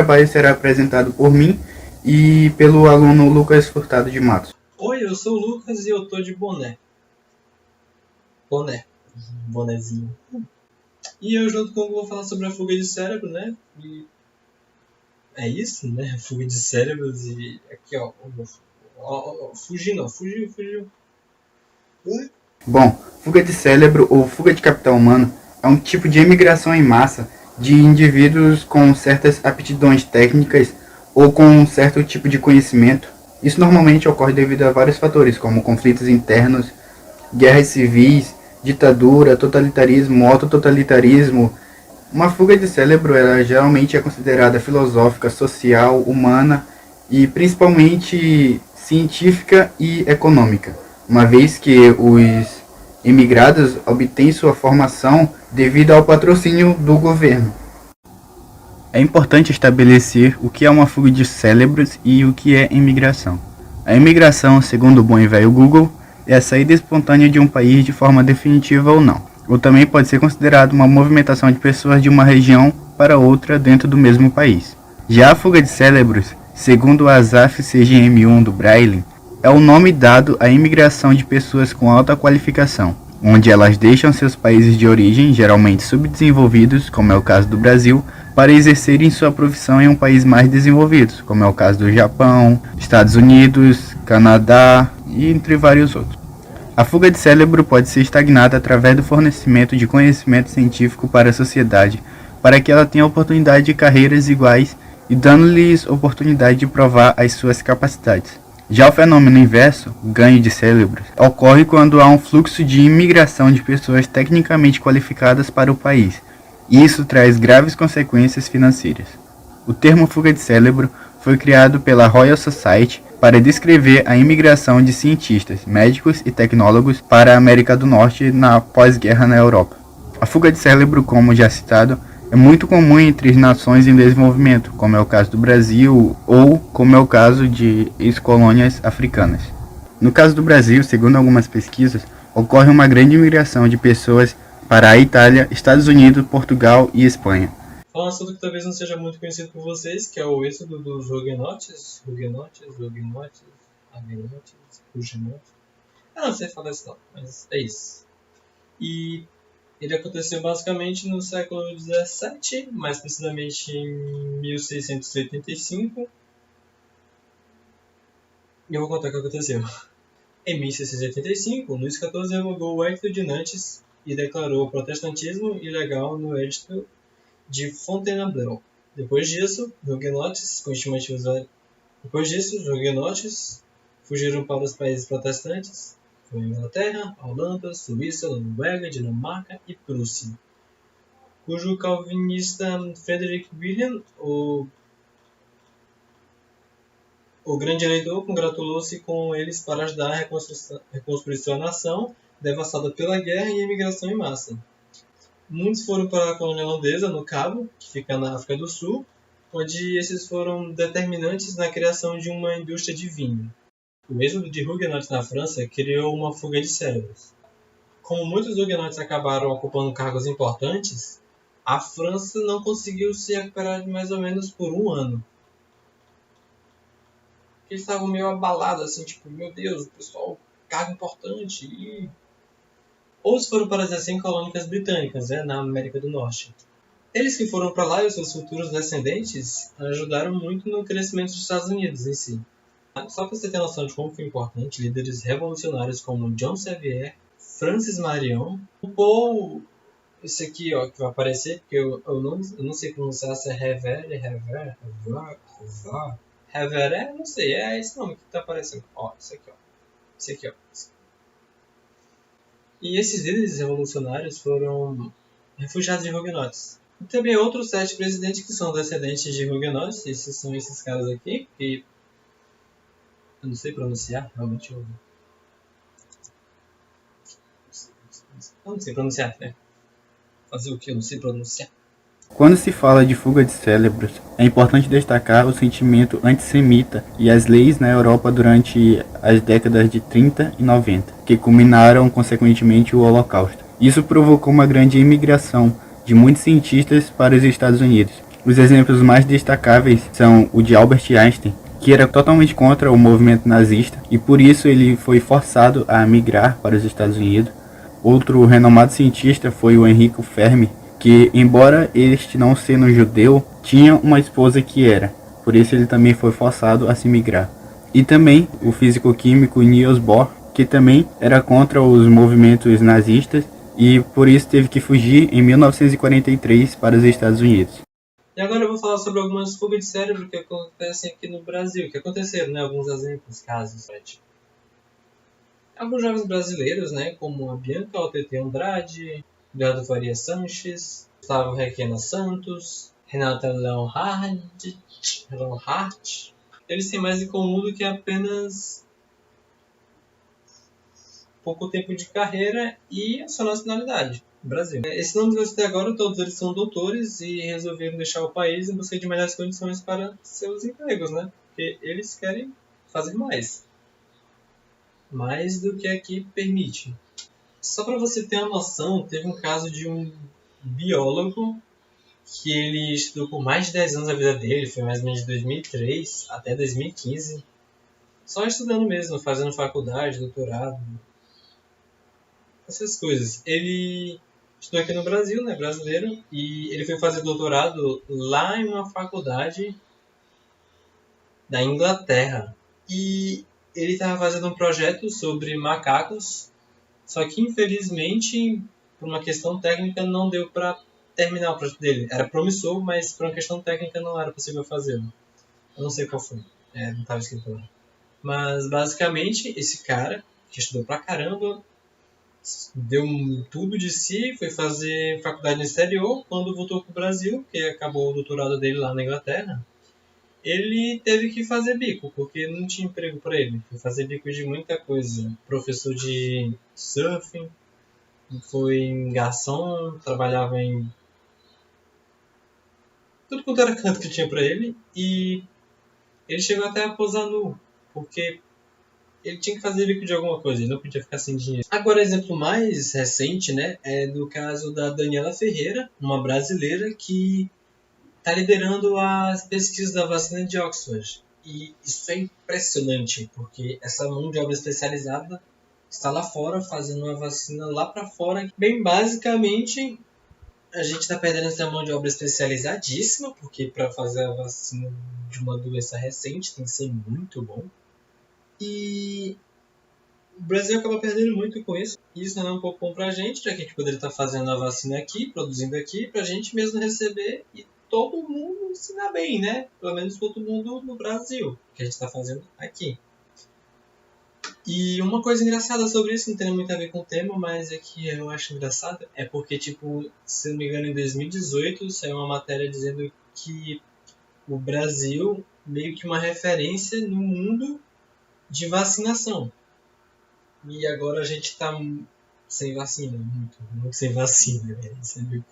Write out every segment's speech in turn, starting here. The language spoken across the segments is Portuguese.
trabalho será apresentado por mim e pelo aluno Lucas Furtado de Matos. Oi, eu sou o Lucas e eu tô de boné. Bonézinho. E eu junto com o Hugo vou falar sobre a fuga de cérebro, né? E é isso, né? Fuga de cérebros e aqui, fugiu. Bom, fuga de cérebro ou fuga de capital humano é um tipo de emigração em massa de indivíduos com certas aptidões técnicas ou com um certo tipo de conhecimento. Isso normalmente ocorre devido a vários fatores, como conflitos internos, guerras civis, ditadura, totalitarismo, autototalitarismo. Uma fuga de cérebro ela geralmente é considerada filosófica, social, humana e principalmente científica e econômica, uma vez que os imigrados obtêm sua formação devido ao patrocínio do governo. É importante estabelecer o que é uma fuga de cérebros e o que é imigração. A imigração, segundo o bom e velho Google, é a saída espontânea de um país de forma definitiva ou não. Ou também pode ser considerado uma movimentação de pessoas de uma região para outra dentro do mesmo país. Já a fuga de cérebros, segundo o Asaf CGM1 do Braille, é o nome dado à imigração de pessoas com alta qualificação, onde elas deixam seus países de origem, geralmente subdesenvolvidos, como é o caso do Brasil, para exercerem sua profissão em um país mais desenvolvido, como é o caso do Japão, Estados Unidos, Canadá e entre vários outros. A fuga de cérebro pode ser estagnada através do fornecimento de conhecimento científico para a sociedade, para que ela tenha oportunidade de carreiras iguais e dando-lhes oportunidade de provar as suas capacidades. Já o fenômeno inverso, ganho de cérebros, ocorre quando há um fluxo de imigração de pessoas tecnicamente qualificadas para o país, e isso traz graves consequências financeiras. O termo fuga de cérebro foi criado pela Royal Society para descrever a imigração de cientistas, médicos e tecnólogos para a América do Norte na pós-guerra na Europa. A fuga de cérebro, como já citado, é muito comum entre nações em desenvolvimento, como é o caso do Brasil ou como é o caso de ex-colônias africanas. No caso do Brasil, segundo algumas pesquisas, ocorre uma grande imigração de pessoas para a Itália, Estados Unidos, Portugal e Espanha. Um assunto que talvez não seja muito conhecido por vocês, que é o êxodo dos huguenotes. Eu não sei falar isso não, mas é isso. E ele aconteceu basicamente no século XVII, mais precisamente em 1685. E eu vou contar o que aconteceu. Em 1685, Luís XIV revogou o Edito de Nantes e declarou o protestantismo ilegal no Edito de Fontainebleau. Depois disso, os huguenotes fugiram para os países protestantes, como Inglaterra, Holanda, Suíça, Noruega, Dinamarca e Prússia, cujo calvinista Frederick William, o grande eleitor, congratulou-se com eles para ajudar a reconstruir sua nação, devastada pela guerra e imigração em massa. Muitos foram para a colônia holandesa, no Cabo, que fica na África do Sul, onde esses foram determinantes na criação de uma indústria de vinho. O êxodo de huguenotes na França criou uma fuga de cérebros. Como muitos huguenotes acabaram ocupando cargos importantes, a França não conseguiu se recuperar de mais ou menos por um ano. Eles estavam meio abalados, assim, tipo, meu Deus, o pessoal, cargo importante. E outros foram para as recém-colônicas britânicas, na América do Norte. Eles que foram para lá e os seus futuros descendentes ajudaram muito no crescimento dos Estados Unidos em si. Só para você ter noção de como foi importante, líderes revolucionários como John Sevier, Francis Marion, o Paul, esse aqui que vai aparecer, porque eu não sei pronunciar se é Revere, não sei, é esse nome que está aparecendo. Esse aqui. E esses líderes revolucionários foram refugiados de huguenotes. E também outros 7 presidentes que são descendentes de huguenotes. Esses são esses caras aqui, que eu não sei pronunciar, realmente eu não sei pronunciar, né? Fazer o que? Eu não sei pronunciar. Quando se fala de fuga de cérebros, é importante destacar o sentimento antissemita e as leis na Europa durante as décadas de 30 e 90, que culminaram consequentemente o Holocausto. Isso provocou uma grande imigração de muitos cientistas para os Estados Unidos, Os exemplos mais destacáveis são o de Albert Einstein, que era totalmente contra o movimento nazista e por isso ele foi forçado a migrar para os Estados Unidos. Outro renomado cientista foi o Enrico Fermi, que, embora este não sendo judeu, tinha uma esposa que era, por isso ele também foi forçado a se migrar. E também o físico-químico Niels Bohr, que também era contra os movimentos nazistas e por isso teve que fugir em 1943 para os Estados Unidos. E agora eu vou falar sobre algumas fugas de cérebro que acontecem aqui no Brasil, que aconteceram, né? Alguns exemplos, casos. Alguns jovens brasileiros, né? Como a Bianca OTT Andrade, Eduardo Faria Sanches, Gustavo Requena Santos, Renata Leonhardt, eles têm mais em comum do que apenas pouco tempo de carreira e a sua nacionalidade. Brasil. Esses nomes que eu citei agora, todos eles são doutores e resolveram deixar o país em busca de melhores condições para seus empregos, né? Porque eles querem fazer mais. Mais do que aqui permite. Só para você ter uma noção, teve um caso de um biólogo que ele estudou por mais de 10 anos da vida dele, foi mais ou menos de 2003 até 2015. Só estudando mesmo, fazendo faculdade, doutorado, essas coisas. Ele estudou aqui no Brasil, né, brasileiro, e ele foi fazer doutorado lá em uma faculdade da Inglaterra. E ele estava fazendo um projeto sobre macacos, só que infelizmente, por uma questão técnica, não deu para terminar o projeto dele. Era promissor, mas por uma questão técnica não era possível fazê-lo. Eu não sei qual foi, não estava escrito lá. Mas basicamente, esse cara, que estudou pra caramba, deu tudo de si, foi fazer faculdade no exterior. Quando voltou pro Brasil, que acabou o doutorado dele lá na Inglaterra, ele teve que fazer bico, porque não tinha emprego para ele. Foi fazer bico de muita coisa. Professor de surfing, foi garçom, trabalhava em tudo quanto era canto que tinha para ele. E ele chegou até a posar nu, porque ele tinha que fazer bico de alguma coisa, ele não podia ficar sem dinheiro. Agora, exemplo mais recente, né, é do caso da Daniela Ferreira, uma brasileira que está liderando as pesquisas da vacina de Oxford. E isso é impressionante, porque essa mão de obra especializada está lá fora, fazendo uma vacina lá para fora. Bem, basicamente, a gente está perdendo essa mão de obra especializadíssima, porque para fazer a vacina de uma doença recente tem que ser muito bom. E o Brasil acaba perdendo muito com isso. E isso não é um pouco bom pra gente, já que a gente poderia estar fazendo a vacina aqui, produzindo aqui, pra gente mesmo receber e todo mundo ensinar bem, né? Pelo menos todo mundo no Brasil, que a gente está fazendo aqui. E uma coisa engraçada sobre isso, não tem muito a ver com o tema, mas é que eu acho engraçado, é porque, tipo, se não me engano, em 2018 saiu uma matéria dizendo que o Brasil meio que uma referência no mundo de vacinação. E agora a gente está sem vacina, muito sem vacina, velho.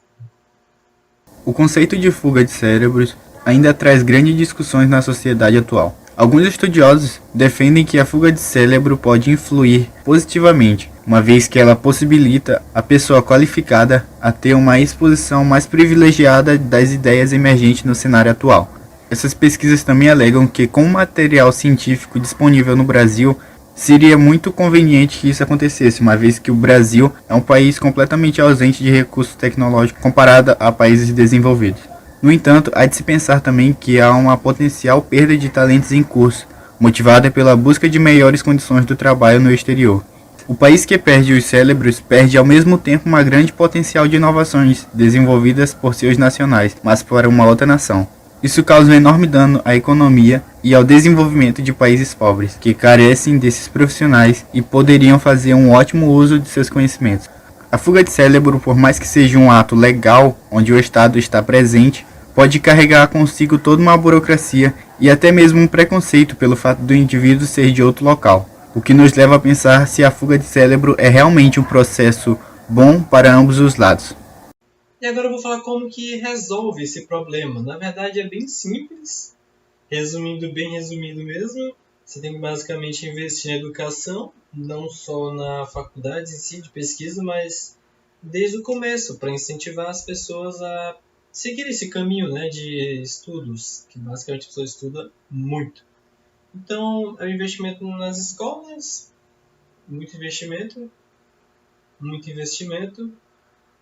O conceito de fuga de cérebros ainda traz grandes discussões na sociedade atual. Alguns estudiosos defendem que a fuga de cérebro pode influir positivamente, uma vez que ela possibilita a pessoa qualificada a ter uma exposição mais privilegiada das ideias emergentes no cenário atual. Essas pesquisas também alegam que, com o material científico disponível no Brasil, seria muito conveniente que isso acontecesse, uma vez que o Brasil é um país completamente ausente de recursos tecnológicos comparado a países desenvolvidos. No entanto, há de se pensar também que há uma potencial perda de talentos em curso, motivada pela busca de melhores condições do trabalho no exterior. O país que perde os cérebros perde ao mesmo tempo uma grande potencial de inovações desenvolvidas por seus nacionais, mas para uma outra nação. Isso causa um enorme dano à economia e ao desenvolvimento de países pobres, que carecem desses profissionais e poderiam fazer um ótimo uso de seus conhecimentos. A fuga de cérebro, por mais que seja um ato legal, onde o Estado está presente, pode carregar consigo toda uma burocracia e até mesmo um preconceito pelo fato do indivíduo ser de outro local, o que nos leva a pensar se a fuga de cérebro é realmente um processo bom para ambos os lados. E agora eu vou falar como que resolve esse problema. Na verdade é bem simples, bem resumido mesmo. Você tem que basicamente investir na educação, não só na faculdade em si de pesquisa, mas desde o começo, para incentivar as pessoas a seguir esse caminho, né, de estudos, que basicamente a pessoa estuda muito. Então, é um investimento nas escolas, muito investimento,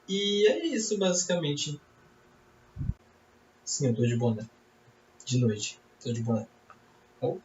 e é isso basicamente. Sim, eu tô de boné. De noite, tô de boné. Tá bom?